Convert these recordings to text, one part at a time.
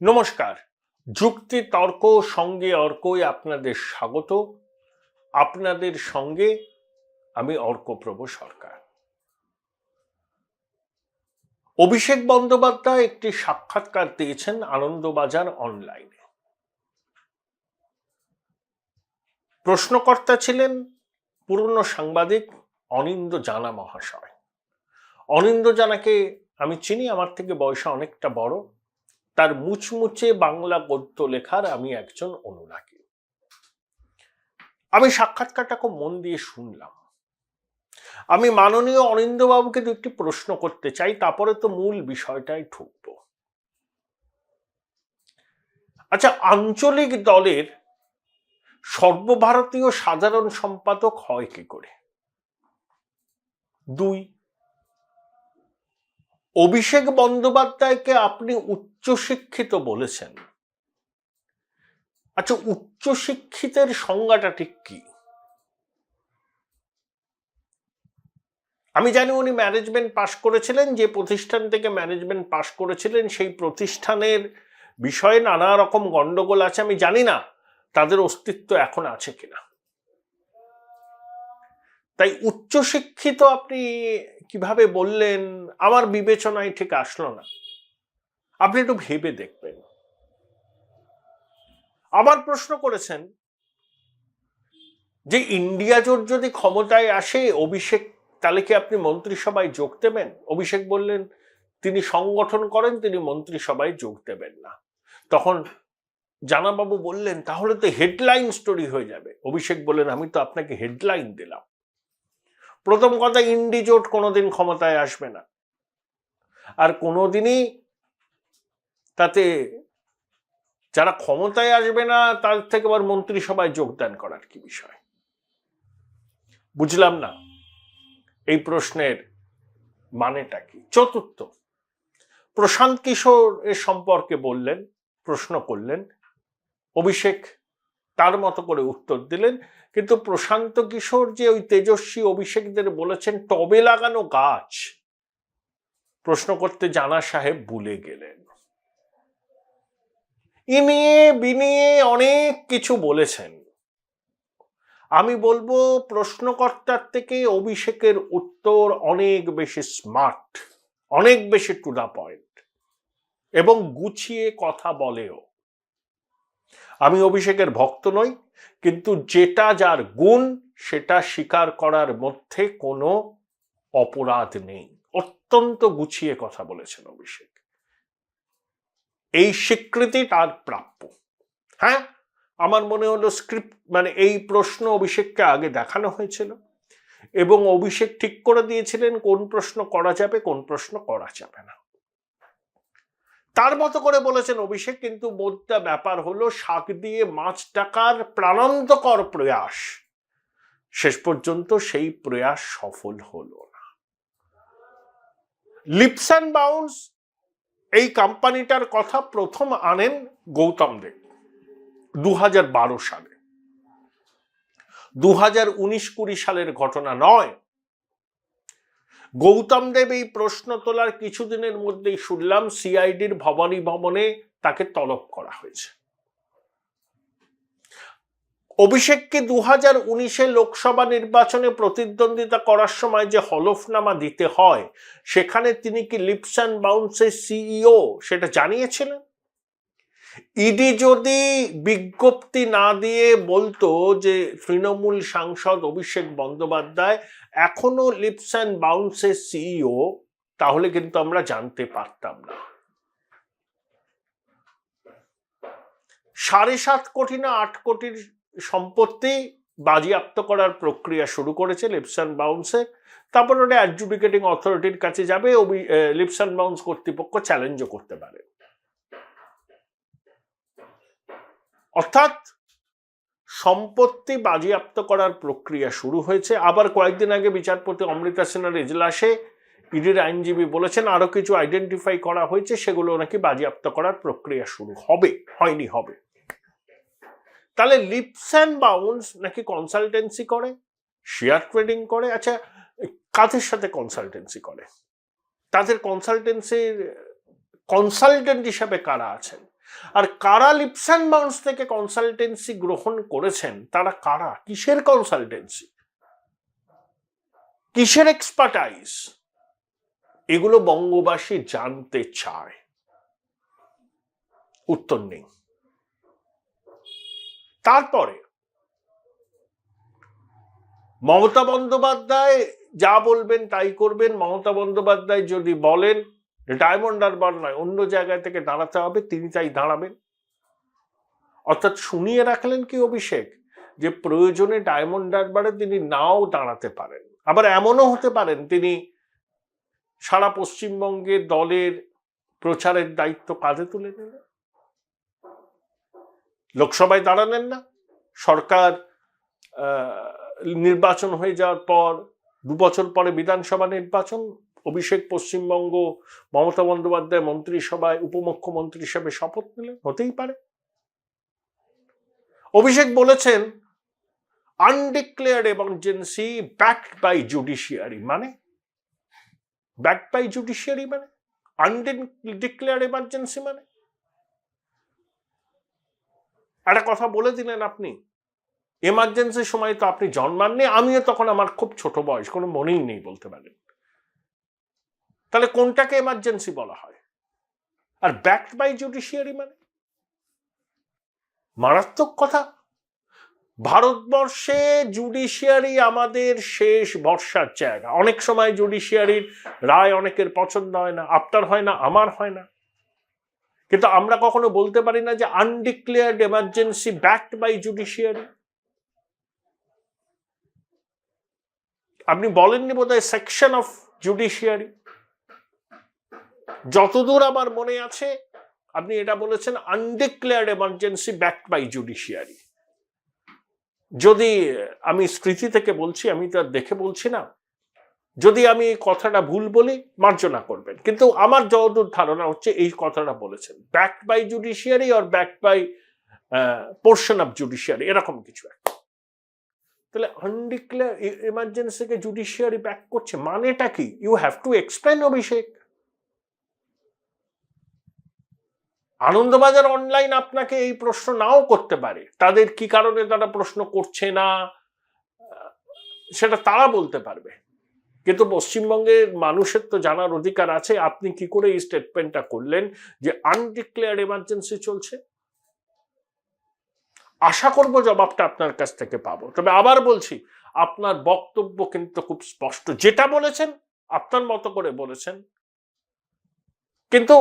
নমস্কার। যুক্তি তর্ক সঙ্গে অর্কই আপনাদের স্বাগত। আপনাদের সঙ্গে আমি অর্কপ্রভ সরকার। অভিষেক বন্দ্যোপাধ্যায় একটি সাক্ষাৎকার দিয়েছেন আনন্দবাজার অনলাইনে। প্রশ্নকর্তা ছিলেন পুরনো সাংবাদিক অনিন্দ জানা মহাশয়। অনিন্দ জানাকে আমি চিনি, আমার থেকে বয়সে অনেকটা বড়। তার মুচমুচে বাংলা গদ্য লেখার আমি একজন অনুরাগী। আমি সাক্ষাৎকারটা খুব মন দিয়ে শুনলাম। আমি মাননীয় অনিন্দবাবুকে দুটি প্রশ্ন করতে চাই, তারপরে তো মূল বিষয়টাই ঢুকব। আচ্ছা, আঞ্চলিক দলের সর্বভারতীয় সাধারণ সম্পাদক হয় কি করে? দুই, অভিষেক বন্দ্যোপাধ্যায়কে আপনি উচ্চশিক্ষিত বলেছেন। আচ্ছা, উচ্চশিক্ষিতের সংজ্ঞাটা ঠিক কি? আমি জানি উনি ম্যানেজমেন্ট পাশ করেছিলেন, যে প্রতিষ্ঠান থেকে ম্যানেজমেন্ট পাশ করেছিলেন সেই প্রতিষ্ঠানের বিষয়ে নানা রকম গন্ডগোল আছে। আমি জানি না তাদের অস্তিত্ব এখন আছে কিনা। তাই উচ্চশিক্ষিত আপনি কিভাবে বললেন, আমার বিবেচনায় ঠিক আসলো না। আপনি একটু ভেবে দেখবেন। আবার প্রশ্ন করেছেন যে ইন্ডিয়া জোট যদি ক্ষমতায় আসে, অভিষেক তাহলে কি আপনি মন্ত্রিসভায় যোগ দেবেন? অভিষেক বললেন তিনি সংগঠন করেন, তিনি মন্ত্রিসভায় যোগ দেবেন না। তখন জানাবাবু বললেন তাহলে তো হেডলাইন স্টোরি হয়ে যাবে। অভিষেক বললেন আমি তো আপনাকে হেডলাইন দিলাম। প্রথম কথা, ইন্ডি জোট কোনোদিন ক্ষমতায় আসবে না, আর কোনোদিনই তাতে যারা ক্ষমতায় আসবে না তার থেকে আবার মন্ত্রিসভায় যোগদান করার কি বিষয়? বুঝলাম না এই প্রশ্নের মানেটা কি। চতুর্থ, প্রশান্ত কিশোর এর সম্পর্কে বললেন, প্রশ্ন করলেন, অভিষেক তার মতো করে উত্তর দিলেন। কিন্তু প্রশান্ত কিশোর যে ওই তেজস্বী অভিষেকদের বলেছেন টবে লাগানো গাছ, প্রশ্ন করতে জানা সাহেব ভুলে গেলেন। ইনিয়ে বিনিয়ে অনেক কিছু বলেছেন। আমি বলবো প্রশ্নকর্তার থেকে অভিষেকের উত্তর অনেক বেশি স্মার্ট, অনেক বেশি টু দা পয়েন্ট, এবং গুছিয়ে কথা বলেও। আমি অভিষেকের ভক্ত নই, কিন্তু যেটা যার গুণ সেটা স্বীকার করার মধ্যে কোনো অপরাধ নেই। অত্যন্ত গুছিয়ে কথা বলেছেন অভিষেক, এই স্বীকৃতি তার প্রাপ্য। হ্যাঁ, আমার মনে হলো স্ক্রিপ্ট মানে এই প্রশ্ন অভিষেককে আগে দেখানো হয়েছিল এবং অভিষেক ঠিক করে দিয়েছিলেন কোন প্রশ্ন করা যাবে কোন প্রশ্ন করা যাবে না। তার মতো করে বলেছেন অভিষেক, কিন্তু মোদ্দা ব্যাপার হলো শাক দিয়ে মাছ ডাকার প্রাণান্তকর প্রয়াস, শেষ পর্যন্ত সেই প্রয়াস সফল হলো না। লিপস অ্যান্ড বাউন্স এই কোম্পানিটার কথা প্রথম আনেন গৌতম দেব 2012 সালে। 2019-20 সালের ঘটনা নয়। গৌতম দেব এই প্রশ্ন তোলার কিছুদিনের মধ্যেই শুনলাম সিআইডির ভবানী ভবনে তাকে তলব করা হয়েছে। অভিষেককে 2019-এ লোকসভা নির্বাচনে প্রতিদ্বন্দ্বিতা করার সময় যে হলফনামা দিতে হয়, সেখানে তিনি কি লিপস অ্যান্ড বাউন্সের সিইও সেটা জানিয়েছিলেন? ইডি যদি বিজ্ঞপ্তি না দিয়ে বলতো যে তৃণমূল সাংসদ অভিষেক বন্দ্যোপাধ্যায় এখনো লিপস অ্যান্ড বাউন্সের সিইও, তাহলে কিন্তু আমরা জানতে পারতাম না। 7.5 কোটি না 8 কোটির সম্পত্তি বাজেয়াপ্ত করার প্রক্রিয়া শুরু করেছে লিপস অ্যান্ড বাউন্সে। তারপর ওটা অ্যাডজুডিকেটিং অথরিটির কাছে যাবে, লিপস অ্যান্ড বাউন্স কর্তৃপক্ষ চ্যালেঞ্জও করতে পারে। অর্থাৎ সম্পত্তি বাজেয়াপ্ত করার প্রক্রিয়া শুরু হয়েছে। আবার কয়েকদিন আগে বিচারপতি অমৃতা সিনহার এজলাসে ইডির আইনজীবী বলেছেন আরো কিছু আইডেন্টিফাই করা হয়েছে, সেগুলো নাকি বাজেয়াপ্ত করার প্রক্রিয়া শুরু হবে, হয়নি হবে। তাহলে লিপস অ্যান্ড বাউন্স নাকি কনসালটেন্সি করে, শেয়ার ট্রেডিং করে। আচ্ছা, কাদের সাথে কনসালটেন্সি করে? তাদের কনসালটেন্সির কনসালটেন্ট হিসাবে কারা আছেন? আর কারা লিপস অ্যান্ড বাউন্স থেকে কনসালটেন্সি গ্রহণ করেছেন তারা কারা, কিসের কনসালটেন্সি, কিসের এক্সপার্টাইজ, এগুলো বঙ্গবাসী জানতে চায়। উত্তর নেই। তারপরে মমতা বন্দ্যোপাধ্যায় যা বলবেন তাই করবেন। মমতা বন্দ্যোপাধ্যায় যদি বলেন ডায়মন্ড হারবার নয় অন্য জায়গায় থেকে দাঁড়াতে হবে, তিনি তাই দাঁড়াবেন। অর্থাৎ শুনিয়ে রাখলেন কি অভিষেক যে প্রয়োজনে ডায়মন্ড হারবারে তিনি নাও দাঁড়াতে পারেন। আবার এমনও হতে পারেন তিনি সারা পশ্চিমবঙ্গের দলের প্রচারের দায়িত্ব কাঁধে তুলে নিলেন, লোকসভায় দাঁড়ালেন না, সরকার নির্বাচন হয়ে যাওয়ার পর 2 বছর পরে বিধানসভা নির্বাচন, অভিষেক পশ্চিমবঙ্গ মমতা বন্দ্যোপাধ্যায় মন্ত্রিসভায় উপমুখ্যমন্ত্রী হিসেবে শপথ নিলেন, হতেই পারে। অভিষেক বলেছেন আনডিক্লেয়ার্ড এমার্জেন্সি ব্যাকড বাই জুডিশিয়ারি, মানে ব্যাকড বাই জুডিশিয়ারি মানে আনডিক্লেয়ার্ড এমার্জেন্সি মানে একটা কথা বলে দিলেন আপনি। এমার্জেন্সির সময় তো আপনি জন্মাননি, আমিও তখন আমার খুব ছোট বয়স, কোনো মনেই নেই বলতে পারেন। তাহলে কোনটাকে এমার্জেন্সি বলা হয়? আর ব্যাকড বাই জুডিশিয়ারি মানে মারাত্মক কথা। ভারতবর্ষে জুডিশিয়ারি আমাদের শেষ ভরসার জায়গা। অনেক সময় জুডিশিয়ারির রায় অনেকের পছন্দ হয় না, আপনার হয় না, আমার হয় না, কিন্তু আমরা কখনো বলতে পারি না যে আনডিক্লেয়ার্ড এমার্জেন্সি ব্যাকড বাই জুডিশিয়ারি। আপনি বলেননি বোধহয় সেকশন অফ জুডিশিয়ারি। যতদূর আমার মনে আছে আপনি এটা বলেছেন আনডিক্লেয়ার্ড এমার্জেন্সি ব্যাকড বাই জুডিশিয়ারি। যদি আমি স্মৃতি থেকে বলছি, আমি তো দেখে বলছি না, যদি আমি এই কথাটা ভুল বলি মার্জনা করবেন, কিন্তু আমার যতদূর ধারণা হচ্ছে এই কথাটা বলেছেন ব্যাকড বাই জুডিশিয়ারি আর backed by portion of judiciary, এরকম কিছু একটা। তাহলে আনডিক্লেয়ার এমার্জেন্সিকে জুডিশিয়ারি ব্যাক করছে মানেটা কি? You have to explain Abhishek. Anandabazar online আপনাকে এই প্রশ্ন নাও করতে পারে, তাদের কি কারণে তারা প্রশ্ন করছে না সেটা তারা বলতে পারবে, কিন্তু পশ্চিমবঙ্গের মানুষের তো জানার অধিকার আছে আপনি কি করে এই স্টেটমেন্টটা করলেন যে আনডিক্লেয়ার্ড এমার্জেন্সি চলছে। আশা করব জবাবটা আপনার কাছ থেকে পাবো। তবে আবার বলছি, আপনার বক্তব্য কিন্তু খুব স্পষ্ট, যেটা বলেছেন আপনার মতো করে বলেছেন, কিন্তু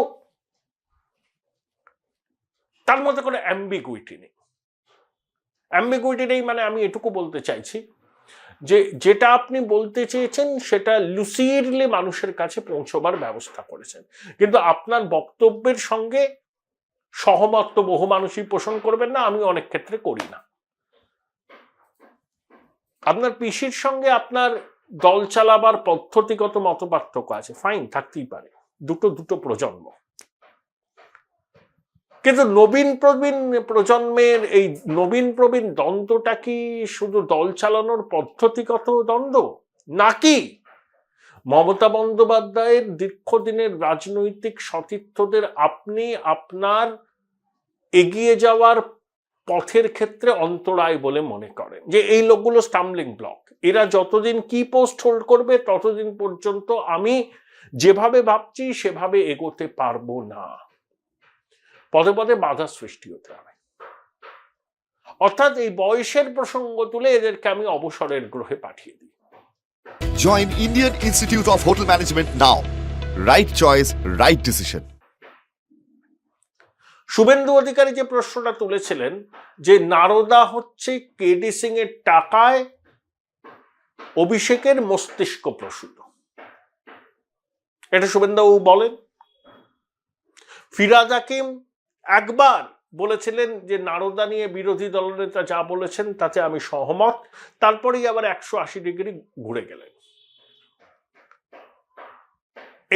তার মধ্যে কোনো অ্যাম্বিগুইটি নেই। অ্যাম্বিগুইটি নেই মানে আমি এটুকু বলতে চাইছি যে যেটা আপনি বলতে চেয়েছেন সেটা লুসিডলি মানুষের কাছে পৌঁছবার ব্যবস্থা করেছেন, কিন্তু আপনার বক্তব্যের সঙ্গে সহমত তো বহু মানুষই পোষণ করবেন না, আমি অনেক ক্ষেত্রে করি না। আপনার পিসির সঙ্গে আপনার দল চালাবার পদ্ধতিগত মতপার্থক্য আছে, ফাইন, থাকতেই পারে, দুটো প্রজন্ম, কিন্তু নবীন প্রবীণ প্রজন্মের এই নবীন প্রবীণ দ্বন্দ্বটা কি শুধু দল চালানোর পদ্ধতিগত দ্বন্দ্ব, নাকি মমতা বন্দ্যোপাধ্যায়ের দীর্ঘদিনের রাজনৈতিক সতীর্থদের আপনি আপনার এগিয়ে যাওয়ার পথের ক্ষেত্রে অন্তরায় বলে মনে করেন, যে এই লোকগুলো স্টাম্বলিং ব্লক, এরা যতদিন কি পোস্ট হোল্ড করবে ততদিন পর্যন্ত আমি যেভাবে ভাবছি সেভাবে এগোতে পারবো না, পদে পদে বাধা সৃষ্টি হতে হবে। অর্থাৎ এই বয়সের প্রসঙ্গ তুলে এদেরকে আমি অবসরের গ্রহে পাঠিয়ে দিই। Join Indian Institute of Hotel Management now. Right choice, right decision. Suvendu Adhikari যে প্রশ্নটা তুলেছিলেন যে নারদা হচ্ছে কেডি সিং এর টাকায় অভিষেকের মস্তিষ্ক প্রসূত, এটা শুভেন্দুবাবু বলেন। ফিরাদ হাকিম একবার বলেছিলেন যে নারদা নিয়ে বিরোধী দলনেতা যা বলেছেন তাতে আমি সহমত, তারপরেই আবার 180 ডিগ্রি ঘুরে গেলেন।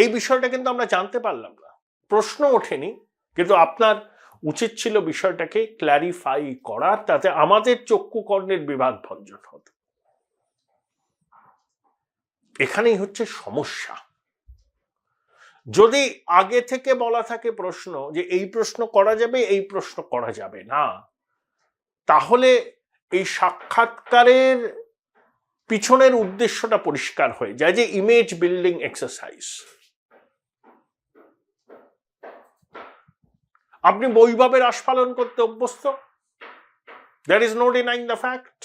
এই বিষয়টা কিন্তু আমরা জানতে পারলাম না, প্রশ্ন ওঠেনি, কিন্তু আপনার উচিত ছিল বিষয়টাকে ক্ল্যারিফাই করা, তাতে আমাদের চক্ষু কর্ণের বিভাগ ভঞ্জন হতো। এখানেই হচ্ছে সমস্যা। যদি আগে থেকে বলা থাকে প্রশ্ন যে এই প্রশ্ন করা যাবে, এই প্রশ্ন করা যাবে না, তাহলে এই সাক্ষাৎকারের পিছনের উদ্দেশ্যটা পরিষ্কার হয়ে যায় যে ইমেজ বিল্ডিং এক্সারসাইজ। আপনি বৈভবের আস্ফালন করতে অভ্যস্ত, there is no denying the fact।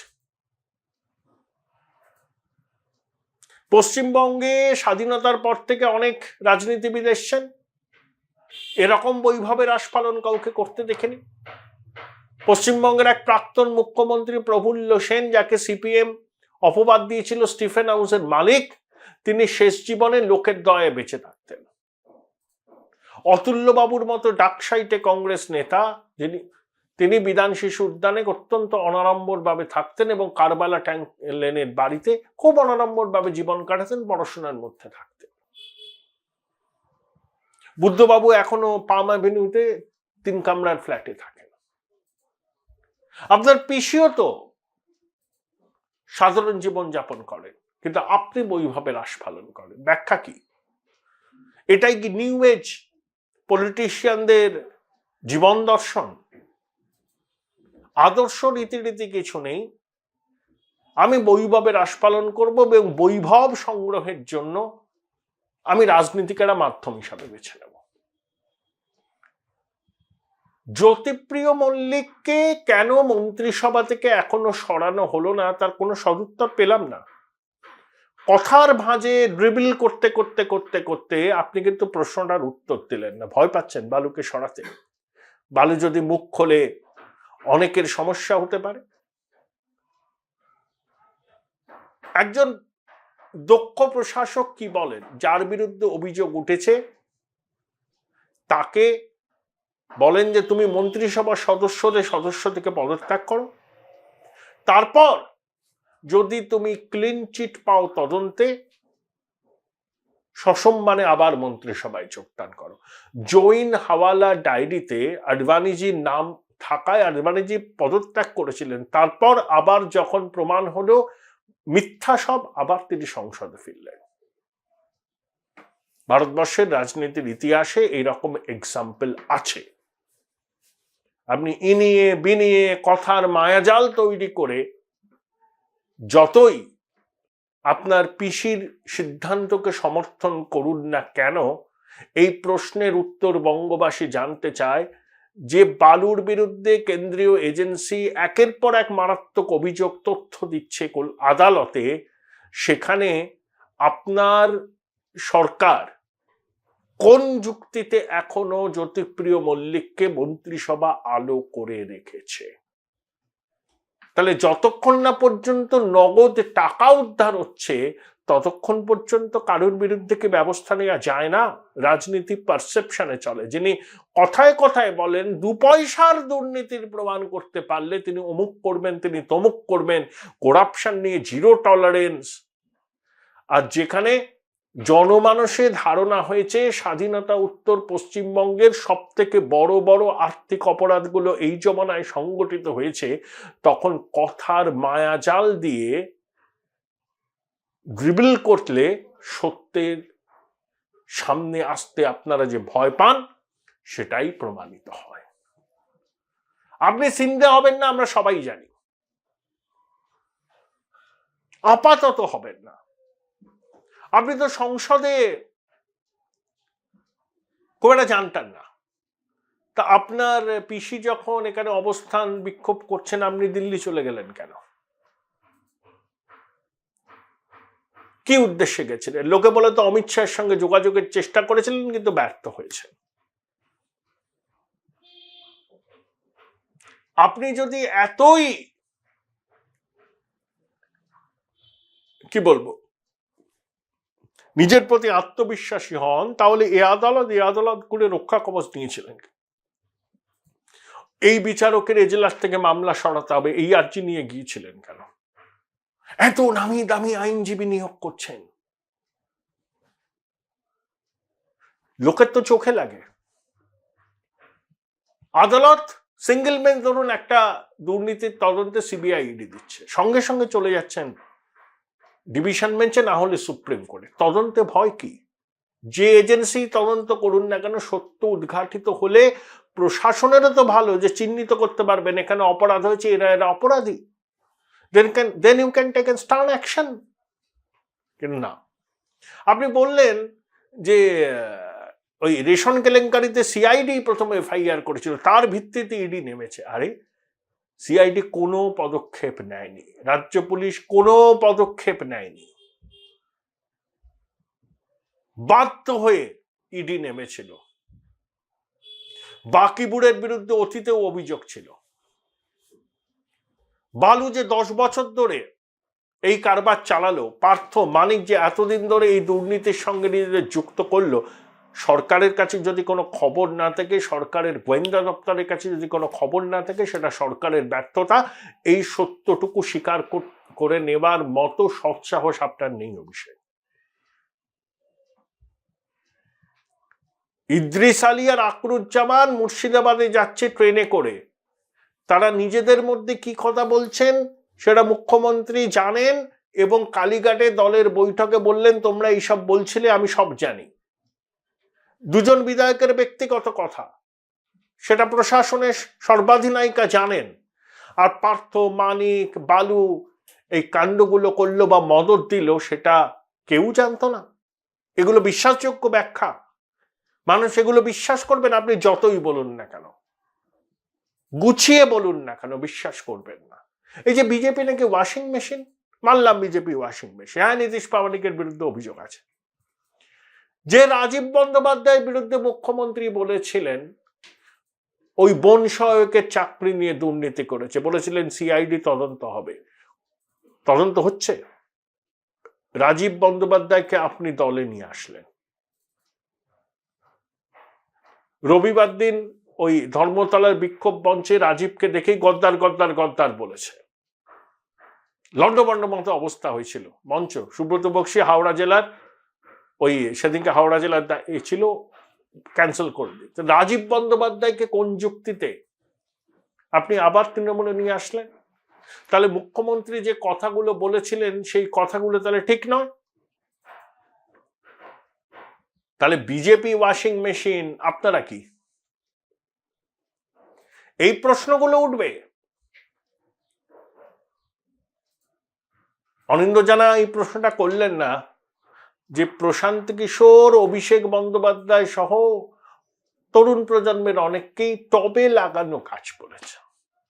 পশ্চিমবঙ্গে স্বাধীনতার পর থেকে অনেক রাজনীতিবিদ এসছেন, এরকম বৈভবের আস্ফালন কাউকে করতে দেখেনি। পশ্চিমবঙ্গের এক প্রাক্তন মুখ্যমন্ত্রী প্রফুল্ল সেন, যাকে সিপিএম অপবাদ দিয়েছিল স্টিফেন হাউসের মালিক, তিনি শেষ জীবনে লোকের দয়ায় বেঁচে থাকতেন। অতুল্য বাবুর মতো ডাকসাইটে কংগ্রেস নেতা, তিনি বিধান শিশু উদ্যানে অত্যন্ত অনাড়ম্বর ভাবে থাকতেন এবং কারবালা ট্যাঙ্ক লেনের বাড়িতে খুব অনাড়ম্বর ভাবে জীবন কাটাতেন, পড়াশোনার মধ্যে থাকতেন। বুদ্ধবাবু এখনো পাম অ্যাভিনিউতে 3 কামরার ফ্ল্যাটে থাকেন। আপনার পিসিও তো সাধারণ জীবন যাপন করেন, কিন্তু আপনি বৈভবের আস্ফালন করেন। ব্যাখ্যা কি? এটাই কি নিউ এজ পলিটিশিয়ানদের জীবন দর্শন? আদর্শ রীতিনীতি কিছু নেই। আমি বৈভবের আস্ফালন করব এবং বৈভব সংগ্রহের জন্য আমি রাজনীতিকেরা মাধ্যম হিসাবে বেছে নেব। জ্যোতিপ্রিয় মল্লিককে কেন মন্ত্রিসভা থেকে এখনো সরানো হলো না, তার কোনো সদুত্তর পেলাম না। কথার ভাঁজে ড্রিবল করতে করতে করতে করতে আপনি কিন্তু প্রশ্নটার উত্তর দিলেন না। ভয় পাচ্ছেন বালুকে সরাতে। বালু যদি মুখ খোলে অনেকের সমস্যা হতে পারে। একজন দক্ষ প্রশাসক কি বলেন? যার বিরুদ্ধে অভিযোগ উঠেছে তাকে বলেন যে তুমি মন্ত্রিসভার সদস্য থেকে পদত্যাগ করো, তারপর যদি তুমি ক্লিন চিট পাও তদন্তে, সসম্মানে আবার মন্ত্রিসভায় যোগদান করো। জৈন হাওয়ালা ডায়েরিতে আডবাণীজির নাম থাকায় আডবাণীজি পদত্যাগ করেছিলেন, তারপর আবার যখন প্রমাণ হলো মিথ্যা সব, আবার তিনি সংসদে ফিরলেন। ভারতবর্ষের রাজনীতির ইতিহাসে এইরকম এক্সাম্পল আছে। আপনি ইনিয়ে বিনিয়ে কথার মায়াজাল তৈরি করে যতই আপনার পিসির সিদ্ধান্তকে সমর্থন করুন না কেন, এই প্রশ্নের উত্তর বঙ্গবাসী জানতে চায় যে বালুর বিরুদ্ধে কেন্দ্রীয় এজেন্সি একের পর এক মারাত্মক অভিযোগ তথ্য দিচ্ছে আদালতে, সেখানে আপনার সরকার কোন যুক্তিতে এখনো জ্যোতিপ্রিয় মল্লিককে মন্ত্রিসভা আলো করে রেখেছে? তাহলে যতক্ষণ না পর্যন্ত নগদ টাকা উদ্ধার হচ্ছে ততক্ষণ পর্যন্ত কারোর বিরুদ্ধে কি ব্যবস্থা নেওয়া যায় না? রাজনীতি পারসেপশনে চলে। যিনি কথায় কথায় বলেন 2 পয়সার দুর্নীতির প্রমাণ করতে পারলে তিনি অমুক করবেন, তিনি তমুক করবেন, করাপশন নিয়ে 0 টলারেন্স, আর যেখানে জনমানসে ধারণা হয়েছে স্বাধীনতা উত্তর পশ্চিমবঙ্গের সব থেকে বড় বড় আর্থিক অপরাধগুলো এই জমানায় সংগঠিত হয়েছে, তখন কথার মায়াজাল দিয়ে ড্রিবল করলে সত্যের সামনে আসতে আপনারা যে ভয় পান সেটাই প্রমাণিত হয়। আপনি চিনতে হবেন না, আমরা সবাই জানি। আপাতত হবেন না। আপনি তো সংসদে খুব একটা জানতেন না, তা আপনার পিসি যখন এখানে অবস্থান বিক্ষোভ করছেন আপনি দিল্লি চলে গেলেন কেন? কি উদ্দেশ্যে গেছিলেন? লোকে বলে তো অমিত শাহের সঙ্গে যোগাযোগের চেষ্টা করেছিলেন কিন্তু ব্যর্থ হয়েছে। আপনি যদি এতই কি বলবো নিজের প্রতি আত্মবিশ্বাসী হন, তাহলে এ আদালত করে রক্ষা কবচ নিয়েছিলেন। এই বিচারকের এজলাস থেকে মামলা সরাতে হবে এই আর্জি নিয়ে গিয়েছিলেন কেন? এত নামি দামি আইনজীবী নিয়োগ করছেন, লোকের তো চোখে লাগে। আদালত সিঙ্গেল বেঞ্চ ধরুন একটা দুর্নীতির তদন্তে সিবিআই ইডি দিচ্ছে, সঙ্গে সঙ্গে চলে যাচ্ছেন ডিভিশন বেঞ্চে, না হলে সুপ্রিম কোর্টে। তদন্তে ভয় কি? যে এজেন্সি তদন্ত করুন না কেন, সত্য উদ্ঘাটিত হলে প্রশাসনেরও তো ভালো যে চিহ্নিত করতে পারবেন এখানে অপরাধ হয়েছে, এরা এরা অপরাধী, then you can take a stern action. কিন্তু না, আপনি বললেন যে ওই রেশন কেলেঙ্কারিতে সিআইডি প্রথমে এফআইআর করেছিল, তার ভিত্তিতে ইডি নেমেছে। আরে সিআইডি কোনো পদক্ষেপ নেয়নি, রাজ্য পুলিশ কোনো পদক্ষেপ নেয়নি, বাধ্য হয়ে ইডি নেমেছিল। বাকিবুড়ের বিরুদ্ধে অতীতেও অভিযোগ ছিল। বালু যে 10 বছর ধরে এই কারবার চালালো, পার্থ মানিক যে এতদিন ধরে এই দুর্নীতির সঙ্গে নিজেদের যুক্ত করলো, সরকারের কাছে যদি কোনো খবর না থাকে, সরকারের গোয়েন্দা দপ্তরের কাছে যদি কোনো খবর না থাকে, সেটা সরকারের ব্যর্থতা। এই সত্যটুকু স্বীকার করে নেবার মতো সৎসাহস আপনার নেই অভিষেক। ইদ্রিস আলী আর আকরুজ্জামান মুর্শিদাবাদে যাচ্ছে ট্রেনে করে, তারা নিজেদের মধ্যে কি কথা বলছেন সেটা মুখ্যমন্ত্রী জানেন, এবং কালীঘাটে দলের বৈঠকে বললেন তোমরা এইসব বলছিলে, আমি সব জানি। দুজন বিধায়কের ব্যক্তিগত কথা, সেটা প্রশাসনের সর্বাধিনায়িকা জানেন। আর পার্থ, মানিক, বালু এই কাণ্ডগুলো করলো বা মদত দিল, সেটা কেউ জানতো না। এগুলো বিশ্বাসযোগ্য ব্যাখ্যা, মানুষ এগুলো বিশ্বাস করবেন আপনি যতই বলুন না কেন, গুছিয়ে বলুন না কেন, বিশ্বাস করবেন না। এই যে বিজেপি নাকি ওয়াশিং মেশিন, মানলাম বিজেপি ওয়াশিং মেশিন, হ্যাঁ নীতিশ প্রামাণিকের বিরুদ্ধে অভিযোগ আছে। যে রাজীব বন্দ্যোপাধ্যায়ের বিরুদ্ধে মুখ্যমন্ত্রী বলেছিলেন ওই বন সহায়কের চাকরি নিয়ে দুর্নীতি করেছে, বলেছিলেন সিআইডি তদন্ত হবে, তদন্ত হচ্ছে। রাজীব বন্দ্যোপাধ্যায়কে আপনি দলে নিয়ে আসলেন, রবিবার দিন ওই ধর্মতলার বিক্ষোভ মঞ্চে রাজীবকে দেখেই গদ্দার গদ্দার গদ্দার বলেছে, লন্ডভন্ড মতো অবস্থা হয়েছিল মঞ্চ। সুব্রত বক্সী হাওড়া জেলার ওই সেদিনকে হাওড়া জেলার ছিল, ক্যান্সেল করে দিতে। রাজীব বন্দ্যোপাধ্যায়কে কোন যুক্তিতে আপনি আবার তৃণমূলে নিয়ে আসলেন? তাহলে মুখ্যমন্ত্রী যে কথাগুলো বলেছিলেন সেই কথাগুলো তাহলে ঠিক নয়। তাহলে বিজেপি ওয়াশিং মেশিন, আপনারা কি? এই প্রশ্নগুলো উঠবে। অনিন্দ্য জানা এই প্রশ্নটা করলেন না যে প্রশান্ত কিশোর, অভিষেক বন্দ্যোপাধ্যায় সহ তরুণ প্রজন্মের অনেককেই টবে লাগানো কাজ করেছে।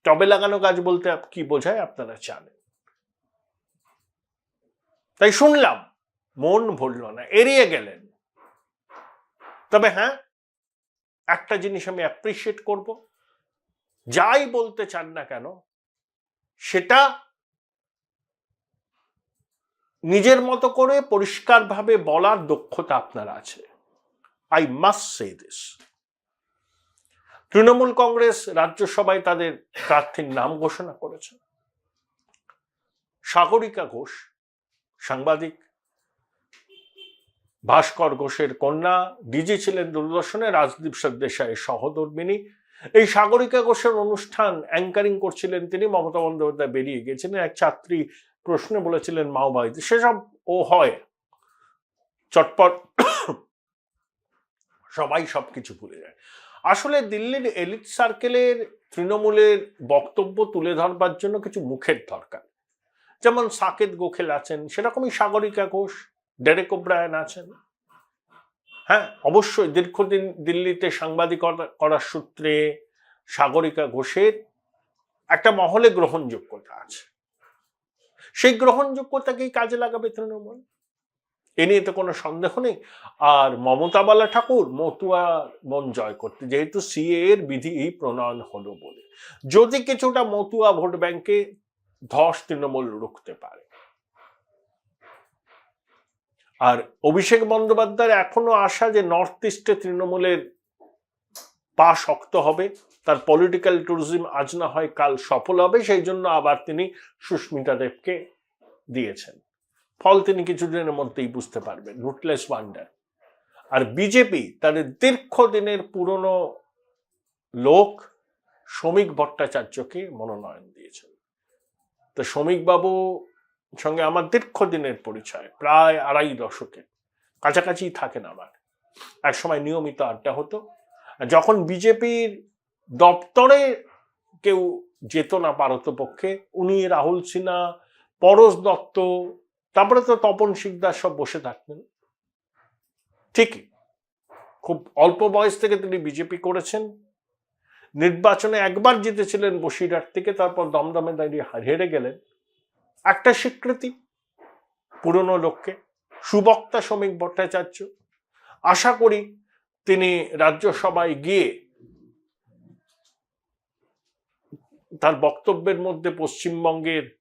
টবে লাগানো কাজ বলতে কি বোঝায় আপনারা জানেন। তাই শুনলাম, মন ভরল না, এড়িয়ে গেলেন। তবে হ্যাঁ, একটা জিনিস আমি অ্যাপ্রিসিয়েট করব, যাই বলতে চান না কেন সেটা নিজের মতো করে পরিষ্কারভাবে বলার দক্ষতা আপনার আছে। I must say this. Trinamool Congress রাজ্যসভায় তাদের প্রার্থীর নাম ঘোষণা করেছে। সাগরিকা ঘোষ, সাংবাদিক, ভাস্কর ঘোষের কন্যা, ডিজি ছিলেন দূরদর্শনে, রাজদীপ সরদেশাইয়ের সহধর্মিনী। এই সাগরিকা ঘোষের অনুষ্ঠান অ্যাঙ্কারিং করছিলেন তিনি। মমতা বন্দ্যোপাধ্যায় বেরিয়ে গেছিলেন, এক ছাত্রী প্রশ্নে বলেছিলেন মাওবাদী, সেসব ও হয় চটপট, সবাই সবকিছু ভুলে যায়। আসলে দিল্লির এলিট সার্কেলের তৃণমূলের বক্তব্য তুলে ধরবার জন্য কিছু মুখের দরকার। যেমন সাকেত গোখেল আছেন, সেরকমই সাগরিকা ঘোষ, ডেরেক ওব্রায়ান আছেন। হ্যাঁ, অবশ্যই দীর্ঘদিন দিল্লিতে সাংবাদিকতা করার সূত্রে সাগরিকা ঘোষের একটা মহলে গ্রহণযোগ্যতা আছে। সেই গ্রহণযোগ্যতাকেই কাজে লাগাবে তৃণমূল, এ নিয়ে তো কোনো সন্দেহ নেই। আর মমতা বালা ঠাকুর মতুয়া মন জয় করতে, যেহেতু সিএ এর বিধি প্রণয়ন হলো বলে, যদি কিছুটা মতুয়া ভোট ব্যাংকে ধস তৃণমূল রুখতে পারে। আর অভিষেক বন্দ্যোপাধ্যায়ের এখনো আশা যে নর্থ ইস্টে তৃণমূলের পা শক্ত হবে, তার পলিটিক্যাল ট্যুরিজম আজ না হয় কাল সফল হবে, সেই জন্য আবার তিনি সুস্মিতা দেবকে দিয়েছেন। ফল তিনি কিছুদিনের মধ্যেই বুঝতে পারবেন, রুটলেস ওয়ান্ডার। আর বিজেপি তাদের দীর্ঘদিনের পুরনো লোক শ্রমিক ভট্টাচার্যকে মনোনয়ন দিয়েছেন। তো শ্রমিক বাবু সঙ্গে আমার দীর্ঘদিনের পরিচয়, প্রায় 2.5 দশকে, কাছাকাছি থাকেন আমার। একসময় নিয়মিত আড্ডা হতো। যখন বিজেপির দপ্তরে কেউ যেত না পারতপক্ষে, উনি, রাহুল সিনহা, পরশ দত্ত, তারপরে তো তপন শিকদার সব বসে থাকতেন। ঠিকই, খুব অল্প বয়স থেকে তিনি বিজেপি করেছেন। নির্বাচনে একবার জিতেছিলেন বসিরহাট থেকে, তারপর দমদমে দাঁড়িয়ে হেরে গেলেন। একটা স্বীকৃতি পুরনো লোককে। সুবক্তা শ্রমিক ভট্টাচার্য, আশা করি তিনি রাজ্যসভায় গিয়ে তার বক্তব্যের মধ্যে পশ্চিমবঙ্গের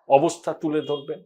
অবস্থা তুলে ধরবেন।